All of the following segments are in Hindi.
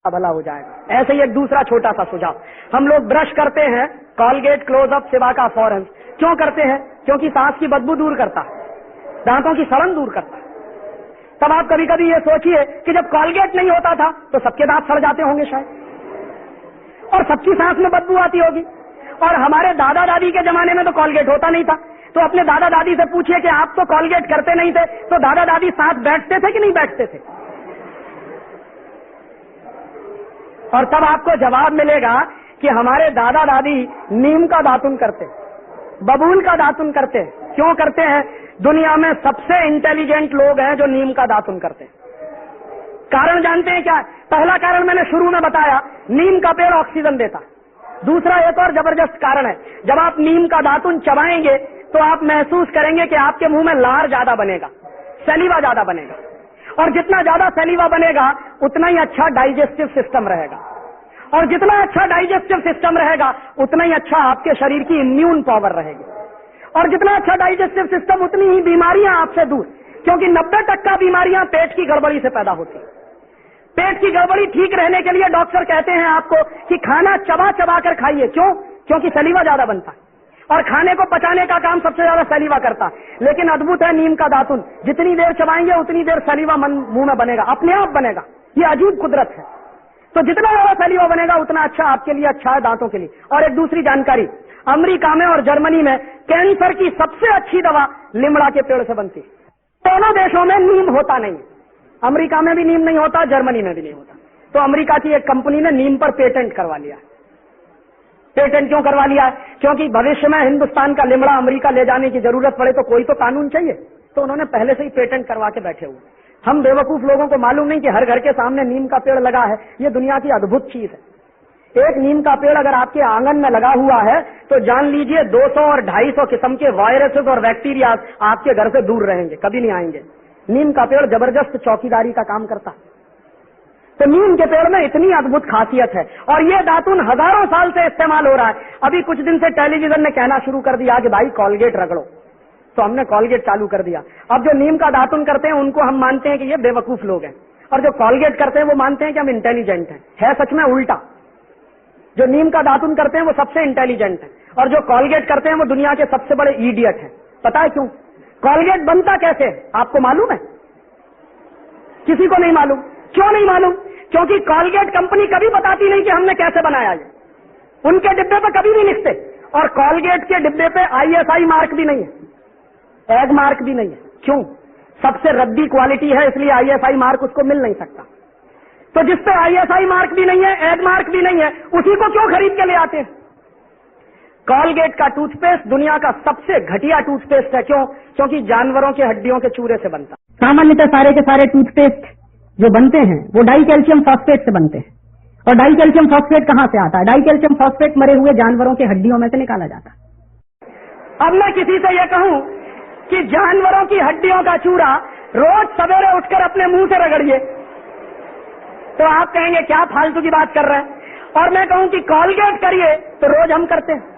भला हो जाएगा। ऐसे ही एक दूसरा छोटा सा सुझाव, हम लोग ब्रश करते हैं कॉलगेट, क्लोजअप, सिवाका, फॉरेंस क्यों करते हैं? क्योंकि सांस की बदबू दूर करता है, दांतों की सड़न दूर करता है। तब आप कभी कभी ये सोचिए कि जब कॉलगेट नहीं होता था तो सबके दांत सड़ जाते होंगे शायद, और सबकी सांस में बदबू आती होगी। और हमारे दादा दादी के जमाने में तो कॉलगेट होता नहीं था, तो अपने दादा दादी से पूछिए कि आप तो कॉलगेट करते नहीं थे, तो दादा दादी साथ बैठते थे कि नहीं बैठते थे? और तब आपको जवाब मिलेगा कि हमारे दादा दादी नीम का दातुन करते, बबूल का दातुन करते। क्यों करते हैं? दुनिया में सबसे इंटेलिजेंट लोग हैं जो नीम का दातुन करते हैं। कारण जानते हैं क्या? पहला कारण मैंने शुरू में बताया, नीम का पेड़ ऑक्सीजन देता। दूसरा एक और जबरदस्त कारण है, जब आप नीम का दातुन चबाएंगे तो आप महसूस करेंगे कि आपके मुंह में लार ज्यादा बनेगा, सलीवा ज्यादा बनेगा, और जितना ज्यादा सलीवा बनेगा उतना ही अच्छा डाइजेस्टिव सिस्टम रहेगा, और जितना अच्छा डाइजेस्टिव सिस्टम रहेगा उतना ही अच्छा आपके शरीर की इम्यून पावर रहेगी, और जितना अच्छा डाइजेस्टिव सिस्टम उतनी ही बीमारियां आपसे दूर, क्योंकि 90% बीमारियां पेट की गड़बड़ी से पैदा होती है। पेट की गड़बड़ी ठीक रहने के लिए डॉक्टर कहते हैं आपको कि खाना चबा चबा कर खाइए। क्यों? क्योंकि सलीवा ज्यादा बनता है, और खाने को पचाने का काम सबसे ज्यादा सलीवा करता है। लेकिन अद्भुत है नीम का दातुन, जितनी देर चबाएंगे उतनी देर सलीवा मुंह में बनेगा, अपने आप बनेगा। ये अजीब कुदरत है। तो जितना ज्यादा सलीवा बनेगा उतना अच्छा आपके लिए, अच्छा है दांतों के लिए। और एक दूसरी जानकारी, अमेरिका में और जर्मनी में कैंसर की सबसे अच्छी दवा लिमड़ा के पेड़ से बनती है। दोनों देशों में नीम होता नहीं, अमेरिका में भी नीम नहीं होता, जर्मनी में भी नहीं होता। तो अमेरिका की एक कंपनी ने नीम पर पेटेंट करवा लिया। पेटेंट क्यों करवा लिया? क्योंकि भविष्य में हिंदुस्तान का लिमड़ा अमेरिका ले जाने की जरूरत पड़े तो कोई तो कानून चाहिए, तो उन्होंने पहले से ही पेटेंट करवा के बैठे हुए। हम बेवकूफ लोगों को मालूम नहीं कि हर घर के सामने नीम का पेड़ लगा है। ये दुनिया की अद्भुत चीज है। एक नीम का पेड़ अगर आपके आंगन में लगा हुआ है तो जान लीजिए 200 और 250 किस्म के वायरसेस और बैक्टीरिया आपके घर से दूर रहेंगे, कभी नहीं आएंगे। नीम का पेड़ जबरदस्त चौकीदारी का काम करता है। तो नीम के पेड़ में इतनी अद्भुत खासियत है, और ये दातुन हजारों साल से इस्तेमाल हो रहा है। अभी कुछ दिन से टेलीविजन ने कहना शुरू कर दिया कि भाई कॉलगेट रगड़ो, तो हमने कॉलगेट चालू कर दिया। अब जो नीम का दातुन करते हैं उनको हम मानते हैं कि ये बेवकूफ लोग हैं, और जो कॉलगेट करते हैं वो मानते हैं कि हम इंटेलिजेंट हैं। है सच में उल्टा। जो नीम का दातुन करते हैं वो सबसे इंटेलिजेंट है, और जो कॉलगेट करते हैं वो दुनिया के सबसे बड़े इडियट हैं। पता है क्यों? कॉलगेट बनता कैसे आपको मालूम है? किसी को नहीं मालूम। क्यों नहीं मालूम? क्योंकि कॉलगेट कंपनी कभी बताती नहीं कि हमने कैसे बनाया ये। उनके डिब्बे पे कभी नहीं लिखते, और कॉलगेट के डिब्बे पे ISI मार्क भी नहीं है, एग मार्क भी नहीं है। क्यों? सबसे रद्दी क्वालिटी है, इसलिए ISI मार्क उसको मिल नहीं सकता। तो जिसपे ISI मार्क भी नहीं है, एग मार्क भी नहीं है, उसी को क्यों खरीद के ले आते हैं? कॉलगेट का टूथपेस्ट दुनिया का सबसे घटिया टूथपेस्ट है। क्यों? क्योंकि जानवरों के हड्डियों के चूरे से बनता। सामान्यतः सारे के सारे टूथपेस्ट जो बनते हैं वो डाई कैल्शियम फॉस्फेट से बनते हैं, और डाई कैल्शियम फॉस्फेट कहां से आता है? डाई कैल्शियम फॉस्फेट मरे हुए जानवरों के हड्डियों में से निकाला जाता है। अब मैं किसी से यह कहूं कि जानवरों की हड्डियों का चूरा रोज सवेरे उठकर अपने मुंह से रगड़िए, तो आप कहेंगे क्या फालतू की बात कर रहे हैं। और मैं कहूं कि कॉलगेट करिए, तो रोज हम करते हैं।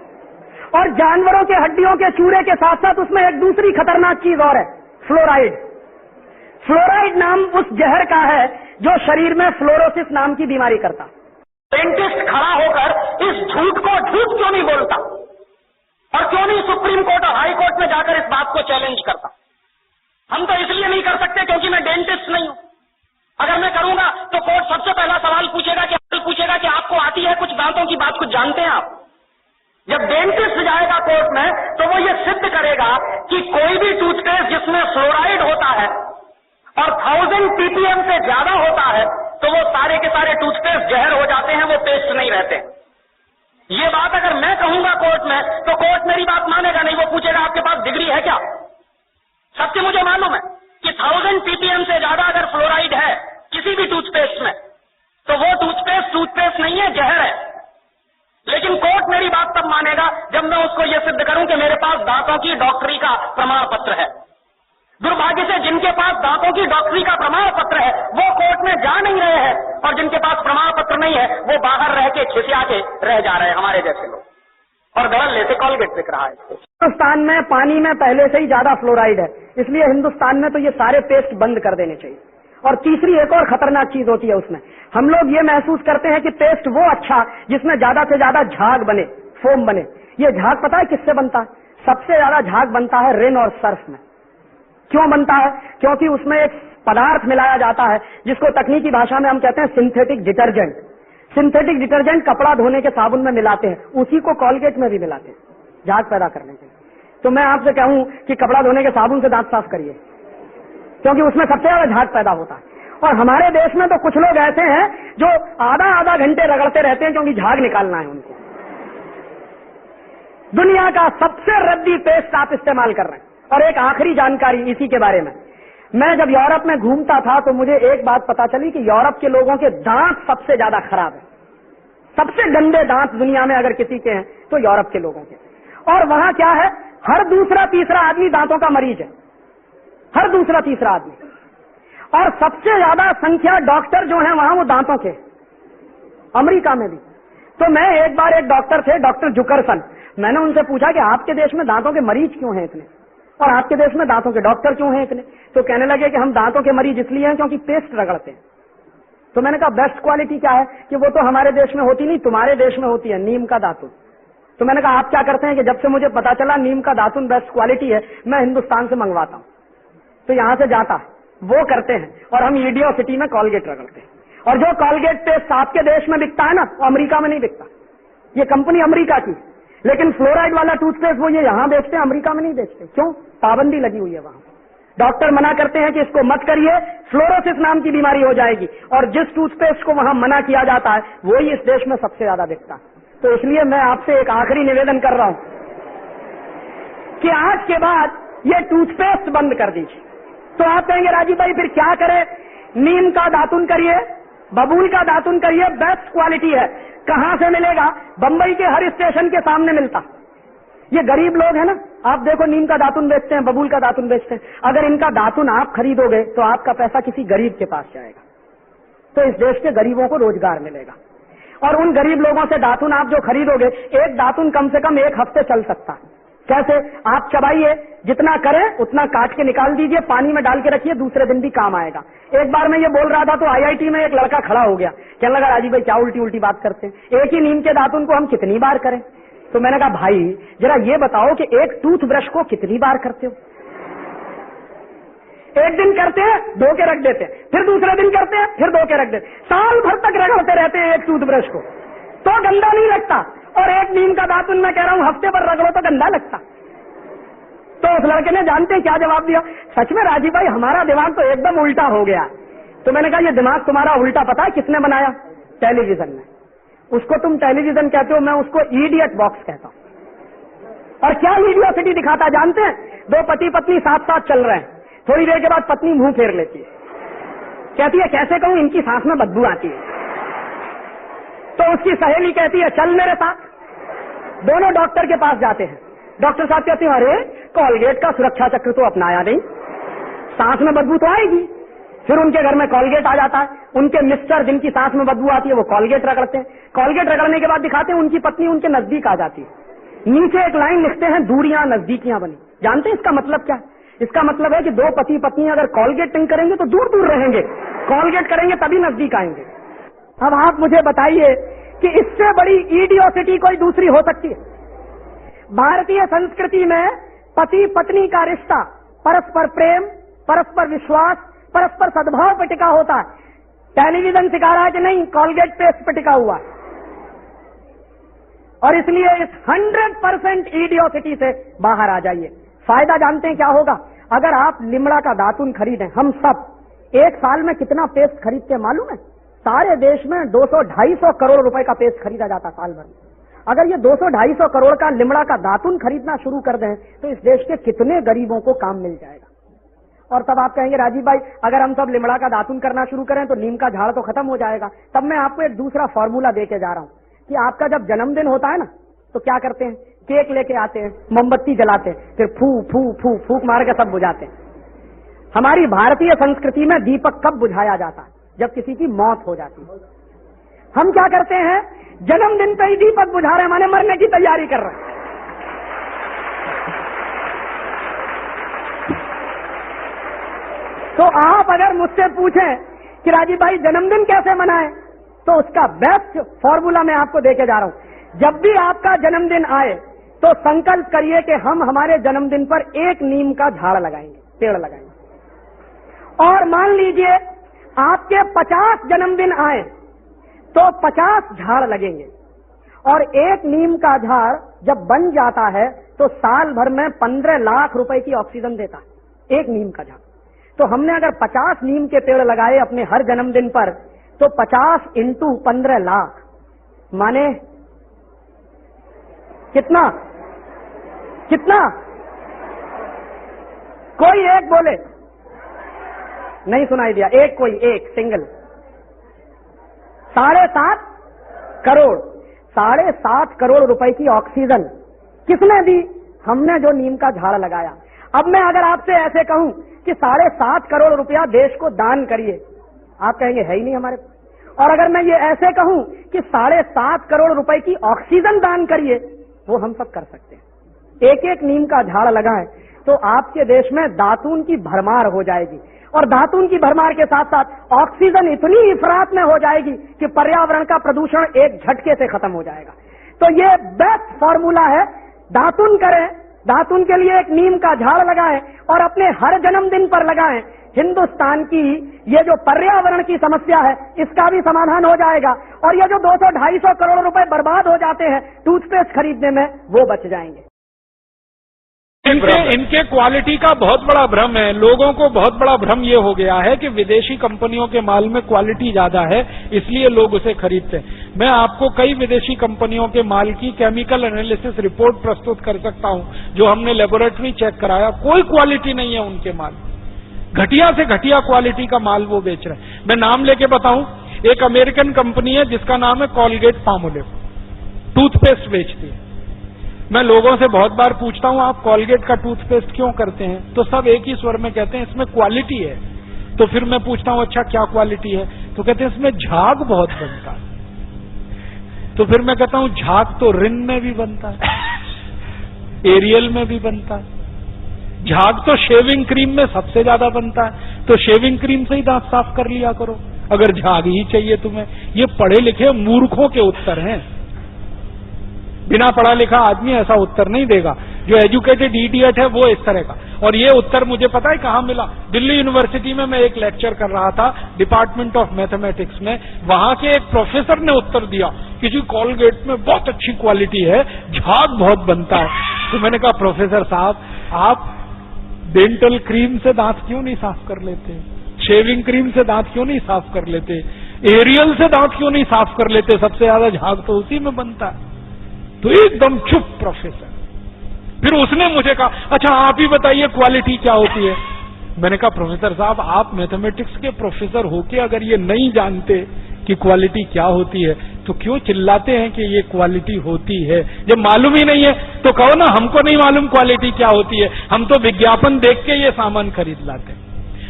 और जानवरों के हड्डियों के चूरे के साथ साथ उसमें एक दूसरी खतरनाक चीज और है, फ्लोराइड। फ्लोराइड नाम उस जहर का है जो शरीर में फ्लोरोसिस नाम की बीमारी करता। साइंटिस्ट खड़ा होकर इस झूठ को झूठ क्यों नहीं बोलता, और क्यों नहीं सुप्रीम कोर्ट और हाई कोर्ट में जाकर इस बात को चैलेंज करता? हम तो इसलिए नहीं कर सकते क्योंकि मैं डेंटिस्ट नहीं हूं। अगर मैं करूंगा तो कोर्ट सबसे पहला सवाल पूछेगा कि आपको आती है कुछ दांतों की बात, कुछ जानते हैं आप? जब डेंटिस्ट जाएगा कोर्ट में तो वो ये सिद्ध करेगा कि कोई भी टूथपेस्ट जिसमें फ्लोराइड होता है और 1000 ppm से ज्यादा होता है तो वो सारे के सारे टूथपेस्ट जहर हो जाते हैं, वो पेस्ट नहीं रहते। ये बात अगर मैं कहूंगा कोर्ट में तो कोर्ट मेरी बात मानेगा नहीं, वो पूछेगा आपके पास डिग्री है क्या? सत्य मुझे मालूम है कि 1000 ppm से ज्यादा अगर फ्लोराइड है किसी भी टूथपेस्ट में तो वो टूथपेस्ट नहीं है, जहर है। लेकिन कोर्ट मेरी बात तब मानेगा जब मैं उसको ये सिद्ध करूं कि मेरे पास दांतों की डॉक्टरी का प्रमाण पत्र है। दुर्भाग्य से जिनके पास दांतों की डॉक्टरी का प्रमाण पत्र है वो कोर्ट में जा नहीं रहे हैं, और जिनके पास प्रमाण पत्र नहीं है वो बाहर रह के खिसिया के रह जा रहे हैं, हमारे जैसे लोग, और दड़ल लेते कॉलगेट बिक रहा है। हिंदुस्तान में पानी में पहले से ही ज्यादा फ्लोराइड है, इसलिए हिंदुस्तान में तो ये सारे पेस्ट बंद कर देने चाहिए। और तीसरी एक और खतरनाक चीज होती है उसमें, हम लोग ये महसूस करते हैं कि पेस्ट वो अच्छा जिसमें ज्यादा से ज्यादा झाग बने, फोम बने। ये झाग पता है किससे बनता है? सबसे ज्यादा झाग बनता है रिन और सर्फ में। क्यों बनता है? क्योंकि उसमें एक पदार्थ मिलाया जाता है जिसको तकनीकी भाषा में हम कहते हैं सिंथेटिक डिटर्जेंट। सिंथेटिक डिटर्जेंट कपड़ा धोने के साबुन में मिलाते हैं, उसी को कॉलगेट में भी मिलाते हैं झाग पैदा करने के लिए। तो मैं आपसे कहूं कि कपड़ा धोने के साबुन से दांत साफ करिए, क्योंकि उसमें सबसे ज्यादा झाग पैदा होता है। और हमारे देश में तो कुछ लोग ऐसे हैं जो आधा आधा घंटे रगड़ते रहते हैं क्योंकि झाग निकालना है उनको। दुनिया का सबसे रद्दी पेस्ट आप इस्तेमाल कर रहे हैं। और एक आखिरी जानकारी इसी के बारे में, मैं जब यूरोप में घूमता था तो मुझे एक बात पता चली कि यूरोप के लोगों के दांत सबसे ज्यादा खराब है। सबसे गंदे दांत दुनिया में अगर किसी के हैं तो यूरोप के लोगों के। और वहां क्या है, हर दूसरा तीसरा आदमी दांतों का मरीज है, हर दूसरा तीसरा आदमी। और सबसे ज्यादा संख्या डॉक्टर जो है वहां वो दांतों के, अमेरिका में भी। तो मैं एक बार, एक डॉक्टर थे डॉक्टर जुकरसन, मैंने उनसे पूछा कि आपके देश में दांतों के मरीज क्यों हैं इतने, और आपके देश में दांतों के डॉक्टर क्यों हैं इतने? तो कहने लगे कि हम दांतों के मरीज इसलिए हैं क्योंकि पेस्ट रगड़ते हैं। तो मैंने कहा बेस्ट क्वालिटी क्या है? कि वो तो हमारे देश में होती नहीं, तुम्हारे देश में होती है, नीम का दातुन। तो मैंने कहा आप क्या करते हैं? कि जब से मुझे पता चला नीम का दातुन बेस्ट क्वालिटी है, मैं हिंदुस्तान से मंगवाता हूं। तो यहां से जाता है, वो करते हैं, और हम ईडियो सिटी में कॉलगेट रगड़ते हैं। और जो कॉलगेट पेस्ट आपके देश में बिकता है ना, वो अमेरिका में नहीं बिकता। ये कंपनी अमेरिका की, लेकिन फ्लोराइड वाला टूथपेस्ट वो ये यहां बेचते हैं, अमेरिका में नहीं बेचते। क्यों? पाबंदी लगी हुई है वहां। डॉक्टर मना करते हैं कि इसको मत करिए, फ्लोरोसिस नाम की बीमारी हो जाएगी। और जिस टूथपेस्ट को वहां मना किया जाता है वो ही इस देश में सबसे ज्यादा बिकता है। तो इसलिए मैं आपसे एक आखिरी निवेदन कर रहा हूं कि आज के बाद ये टूथपेस्ट बंद कर दीजिए। तो आप कहेंगे राजीव भाई फिर क्या करें? नीम का दातुन करिए, बबूल का दातुन करिए, बेस्ट क्वालिटी है। कहां से मिलेगा? बंबई के हर स्टेशन के सामने मिलता। ये गरीब लोग हैं ना, आप देखो नीम का दातुन बेचते हैं, बबूल का दातुन बेचते हैं। अगर इनका दातुन आप खरीदोगे तो आपका पैसा किसी गरीब के पास जाएगा, तो इस देश के गरीबों को रोजगार मिलेगा। और उन गरीब लोगों से दातुन आप जो खरीदोगे, एक दातुन कम से कम 1 हफ्ते चल सकता है। कैसे? आप चबाइए, जितना करें उतना काट के निकाल दीजिए, पानी में डाल के रखिए, दूसरे दिन भी काम आएगा। एक बार मैं ये बोल रहा था तो आईआईटी में एक लड़का खड़ा हो गया, कहने लगा राजीव भाई क्या उल्टी उल्टी बात करते हैं, एक ही नीम के दातुन को हम कितनी बार करें? तो मैंने कहा भाई जरा ये बताओ कि एक टूथब्रश को कितनी बार करते हो? एक दिन करते हैं, धो के रख देते हैं, फिर दूसरे दिन करते हैं, फिर धो के रख देते हैं, साल भर तक रगड़ते रहते हैं एक टूथब्रश को, तो गंदा नहीं लगता। और एक नीम का दातुन मैं कह रहा हूं हफ्ते भर रगड़ो तो गंदा लगता। तो उस लड़के ने जानते हैं क्या जवाब दिया? सच में राजीव भाई हमारा दिमाग तो एकदम उल्टा हो गया। तो मैंने कहा ये दिमाग तुम्हारा उल्टा पता है किसने बनाया? टेलीविजन ने। उसको तुम टेलीविजन कहते हो, मैं उसको इडियट बॉक्स कहता हूं। और क्या इडियोसिटी दिखाता जानते हैं? 2 पति पत्नी साथ साथ चल रहे हैं, थोड़ी देर के बाद पत्नी मुंह फेर लेती है, कहती है कैसे कहूं इनकी सांस में बदबू आती है। तो उसकी सहेली कहती है चल मेरे साथ। दोनों डॉक्टर के पास जाते हैं, डॉक्टर साहब कहते हैं अरे कॉलगेट का सुरक्षा चक्र तो अपनाया नहीं, सांस में बदबू तो आएगी। फिर उनके घर में कॉलगेट आ जाता है, उनके मिस्टर जिनकी सांस में बदबू आती है वो कॉलगेट रगड़ते हैं। कॉलगेट रगड़ने के बाद दिखाते हैं उनकी पत्नी उनके नजदीक आ जाती है। नीचे एक लाइन लिखते हैं दूरियां नजदीकियां बनी। जानते हैं इसका मतलब क्या? इसका मतलब है कि 2 पति पत्नी अगर कॉलगेट नहीं करेंगे तो दूर दूर रहेंगे, कॉलगेट करेंगे तभी नजदीक आएंगे। अब आप मुझे बताइए कि इससे बड़ी इडियोसिटी कोई दूसरी हो सकती है? भारतीय संस्कृति में पति पत्नी का रिश्ता परस्पर प्रेम, परस्पर विश्वास, परस्पर सद्भाव पर टिका होता है। टेलीविजन सिखा रहा है कि नहीं, कॉलगेट पेस्ट पर टिका हुआ है। और इसलिए इस 100% इडियोसिटी से बाहर आ जाइए। फायदा जानते हैं क्या होगा? अगर आप लिमड़ा का दातुन खरीदें, हम सब एक साल में कितना पेस्ट खरीदते हैं मालूम है? सारे देश में 200-250 करोड़ रुपए का पेस्ट खरीदा जाता साल भर में। अगर ये 200-250 करोड़ का लिमड़ा का दातुन खरीदना शुरू कर दें तो इस देश के कितने गरीबों को काम मिल जाएगा। और तब आप कहेंगे राजीव भाई अगर हम सब लिमड़ा का दातुन करना शुरू करें तो नीम का झाड़ तो खत्म हो जाएगा। तब मैं आपको एक दूसरा फॉर्मूला देके जा रहा हूं कि आपका जब जन्मदिन होता है ना तो क्या करते हैं? केक लेके आते हैं, मोमबत्ती जलाते हैं, फिर फू फू फू फूक मार के सब बुझाते हैं। हमारी भारतीय संस्कृति में दीपक कब बुझाया जाता है? जब किसी की मौत हो जाती है। हम क्या करते हैं? जन्मदिन पे ही दीपक बुझा रहे हैं, माने मरने की तैयारी कर रहे हैं। तो आप अगर मुझसे पूछें कि राजीव भाई जन्मदिन कैसे मनाएं, तो उसका बेस्ट फॉर्मूला मैं आपको देके जा रहा हूं। जब भी आपका जन्मदिन आए तो संकल्प करिए कि हम हमारे जन्मदिन पर एक नीम का झाड़ लगाएंगे, पेड़ लगाएंगे। और मान लीजिए आपके 50 जन्मदिन आए तो 50 झाड़ लगेंगे। और एक नीम का झाड़ जब बन जाता है तो साल भर में 15 लाख रुपए की ऑक्सीजन देता है एक नीम का झाड़। तो हमने अगर 50 नीम के पेड़ लगाए अपने हर जन्मदिन पर, तो 50 इंटू 15 लाख माने कितना कितना? कोई एक बोले, नहीं सुनाई दिया। एक कोई एक सिंगल 7.5 करोड़ 7.5 करोड़ रुपए की ऑक्सीजन किसने दी? हमने जो नीम का झाड़ लगाया। अब मैं अगर आपसे ऐसे कहूं कि 7.5 करोड़ रुपया देश को दान करिए, आप कहेंगे है ही नहीं हमारे पास। और अगर मैं ये ऐसे कहूं कि 7.5 करोड़ रुपए की ऑक्सीजन दान करिए, वो हम सब कर सकते हैं। एक एक नीम का झाड़ लगाएं तो आपके देश में दातून की भरमार हो जाएगी। और दातून की भरमार के साथ साथ ऑक्सीजन इतनी इफरात में हो जाएगी कि पर्यावरण का प्रदूषण एक झटके से खत्म हो जाएगा। तो ये बेस्ट फॉर्मूला है, दातून करें, दातून के लिए एक नीम का झाड़ लगाएं और अपने हर जन्मदिन पर लगाएं। हिंदुस्तान की ये जो पर्यावरण की समस्या है इसका भी समाधान हो जाएगा। और ये जो 200-250 करोड़ रुपए बर्बाद हो जाते हैं टूथपेस्ट खरीदने में, वो बच जाएंगे। इनके क्वालिटी का बहुत बड़ा भ्रम है। लोगों को बहुत बड़ा भ्रम ये हो गया है कि विदेशी कंपनियों के माल में क्वालिटी ज्यादा है, इसलिए लोग उसे खरीदते हैं। मैं आपको कई विदेशी कंपनियों के माल की केमिकल एनालिसिस रिपोर्ट प्रस्तुत कर सकता हूं, जो हमने लेबोरेटरी चेक कराया, कोई क्वालिटी नहीं है उनके माल। घटिया से घटिया क्वालिटी का माल वो बेच रहे हैं। मैं नाम लेके बताऊं, एक अमेरिकन कंपनी है जिसका नाम है कॉलगेट पामोलिव, टूथपेस्ट बेचती है। मैं लोगों से बहुत बार पूछता हूं आप कॉलगेट का टूथपेस्ट क्यों करते हैं, तो सब एक ही स्वर में कहते हैं इसमें क्वालिटी है। तो फिर मैं पूछता हूं अच्छा क्या क्वालिटी है, तो कहते हैं इसमें झाग बहुत बनता है। तो फिर मैं कहता हूं झाग तो रिन में भी बनता है, एरियल में भी बनता है। झाग तो शेविंग क्रीम में सबसे ज्यादा बनता है, तो शेविंग क्रीम से ही दांत साफ कर लिया करो अगर झाग ही चाहिए तुम्हें। ये पढ़े लिखे मूर्खों के उत्तर हैं। बिना पढ़ा लिखा आदमी ऐसा उत्तर नहीं देगा। जो एजुकेटेड इडियट है वो इस तरह का। और ये उत्तर मुझे पता है कहां मिला? दिल्ली यूनिवर्सिटी में मैं एक लेक्चर कर रहा था डिपार्टमेंट ऑफ मैथमेटिक्स में। वहां के एक प्रोफेसर ने उत्तर दिया कि जी कॉलगेट में बहुत अच्छी क्वालिटी है, झाग बहुत बनता है। तो मैंने कहा प्रोफेसर साहब, आप डेंटल क्रीम से दांत क्यों नहीं साफ कर लेते? शेविंग क्रीम से दांत क्यों नहीं साफ कर लेते? एरियल से दांत क्यों नहीं साफ कर लेते? सबसे ज्यादा झाग तो उसी में बनता है। तो एकदम चुप प्रोफेसर। फिर उसने मुझे कहा अच्छा आप ही बताइए क्वालिटी क्या होती है। मैंने कहा प्रोफेसर साहब, आप मैथमेटिक्स के प्रोफेसर होके अगर ये नहीं जानते कि क्वालिटी क्या होती है तो क्यों चिल्लाते हैं कि ये क्वालिटी होती है? जब मालूम ही नहीं है तो कहो ना हमको नहीं मालूम क्वालिटी क्या होती है, हम तो विज्ञापन देख के ये सामान खरीद लाते हैं।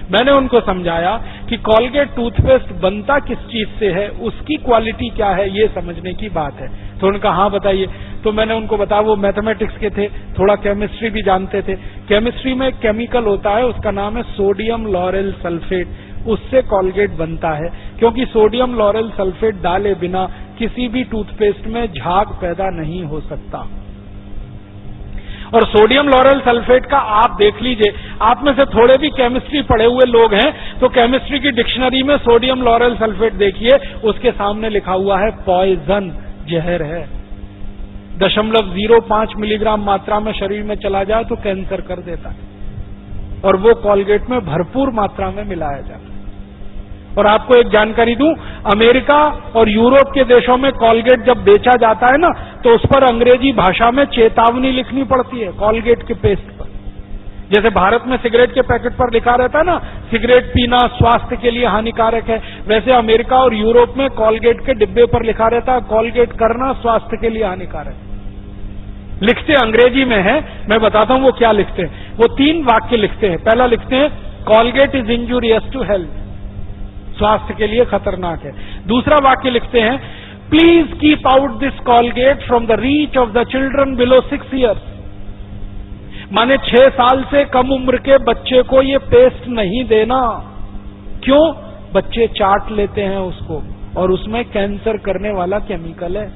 मैंने उनको समझाया कि कॉलगेट टूथपेस्ट बनता किस चीज से है, उसकी क्वालिटी क्या है, ये समझने की बात है। तो उन्होंने कहा हाँ बताइए। तो मैंने उनको बताया, वो मैथमेटिक्स के थे, थोड़ा केमिस्ट्री भी जानते थे। केमिस्ट्री में एक केमिकल होता है, उसका नाम है सोडियम लॉरेल सल्फेट, उससे कॉलगेट बनता है। क्योंकि सोडियम लॉरेल सल्फेट डाले बिना किसी भी टूथपेस्ट में झाग पैदा नहीं हो सकता। और सोडियम लॉरेल सल्फेट का आप देख लीजिए, आप में से थोड़े भी केमिस्ट्री पढ़े हुए लोग हैं तो केमिस्ट्री की डिक्शनरी में सोडियम लॉरेल सल्फेट देखिए, उसके सामने लिखा हुआ है पॉइजन, जहर है। 0.05 मिलीग्राम मात्रा में शरीर में चला जाए तो कैंसर कर देता है। और वो कॉलगेट में भरपूर मात्रा में मिलाया जाता है। और आपको एक जानकारी दूं, अमेरिका और यूरोप के देशों में कॉलगेट जब बेचा जाता है ना तो उस पर अंग्रेजी भाषा में चेतावनी लिखनी पड़ती है कॉलगेट के पेस्ट पर। जैसे भारत में सिगरेट के पैकेट पर लिखा रहता है ना सिगरेट पीना स्वास्थ्य के लिए हानिकारक है, वैसे अमेरिका और यूरोप में कॉलगेट के डिब्बे पर लिखा रहता है कॉलगेट करना स्वास्थ्य के लिए हानिकारक है। लिखते अंग्रेजी में है, मैं बताता हूं वो क्या लिखते हैं। वो 3 वाक्य लिखते हैं। पहला लिखते हैं Colgate is injurious to health, स्वास्थ्य के लिए खतरनाक है। दूसरा वाक्य लिखते हैं please keep out this Colgate from the reach of the children below 6 years। माने 6 साल से कम उम्र के बच्चे को ये पेस्ट नहीं देना। क्यों? बच्चे चाट लेते हैं उसको और उसमें कैंसर करने वाला केमिकल है,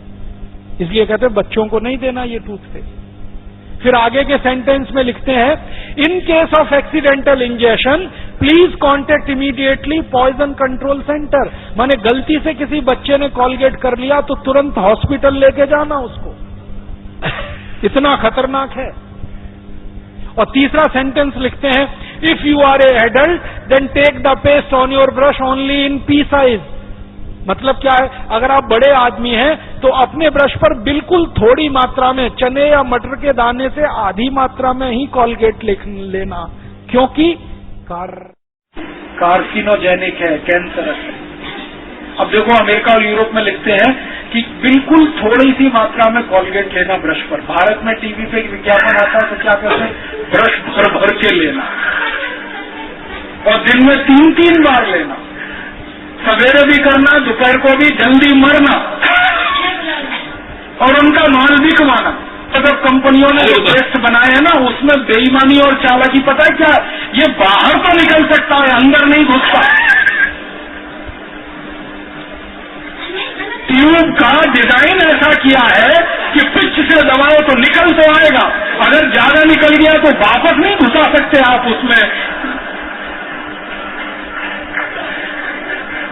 इसलिए कहते हैं बच्चों को नहीं देना ये टूथपेस्ट। फिर आगे के सेंटेंस में लिखते हैं, in case of accidental injection please contact immediately poison control centre. माने गलती से किसी बच्चे ने कॉलगेट कर लिया तो तुरंत हॉस्पिटल लेके जाना उसको, इतना खतरनाक है। और तीसरा सेंटेंस लिखते हैं, if you are a adult then take the paste on your brush only in pea size. मतलब क्या है? अगर आप बड़े आदमी हैं तो अपने ब्रश पर बिल्कुल थोड़ी मात्रा में, चने या मटर के दाने से आधी मात्रा में ही कॉलगेट लेना, क्योंकि कार्सिनोजेनिक है, कैंसर है। अब देखो अमेरिका और यूरोप में लिखते हैं कि बिल्कुल थोड़ी सी मात्रा में कॉलगेट लेना ब्रश पर। भारत में टीवी पे विज्ञापन आता है तो क्या कहते हैं, ब्रश भर भर के लेना और दिन में 3-3 बार लेना, सवेरे भी करना, दोपहर को भी, जल्दी मरना और उनका माल भी कमाना। तो कंपनियों ने जो पेस्ट बनाए हैं ना, उसमें बेईमानी और चालाकी पता है क्या? ये बाहर तो निकल सकता है, अंदर नहीं घुसता। ट्यूब का डिजाइन ऐसा किया है कि पिच से दबाओ तो निकल तो आएगा, अगर ज्यादा निकल गया तो वापस नहीं घुसा सकते आप उसमें,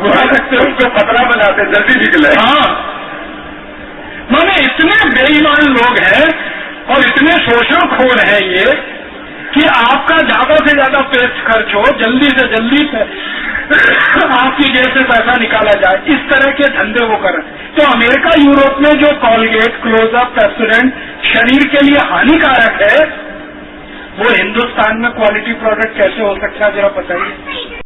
घुसा सकते हो, उसको पतला बनाते जल्दी निकले। हाँ, माने इतने बेईमान लोग हैं और इतने शोषणखोर हैं ये कि आपका ज्यादा से ज्यादा पेस्ट खर्च हो, जल्दी से जल्दी आपकी जेब से पैसा निकाला जाए, इस तरह के धंधे वो करें। तो अमेरिका यूरोप में जो कॉलगेट, क्लोजअप, पेप्सोडेंट शरीर के लिए हानिकारक है, वो हिंदुस्तान में क्वालिटी प्रोडक्ट कैसे हो सकता है, जरा बताइए।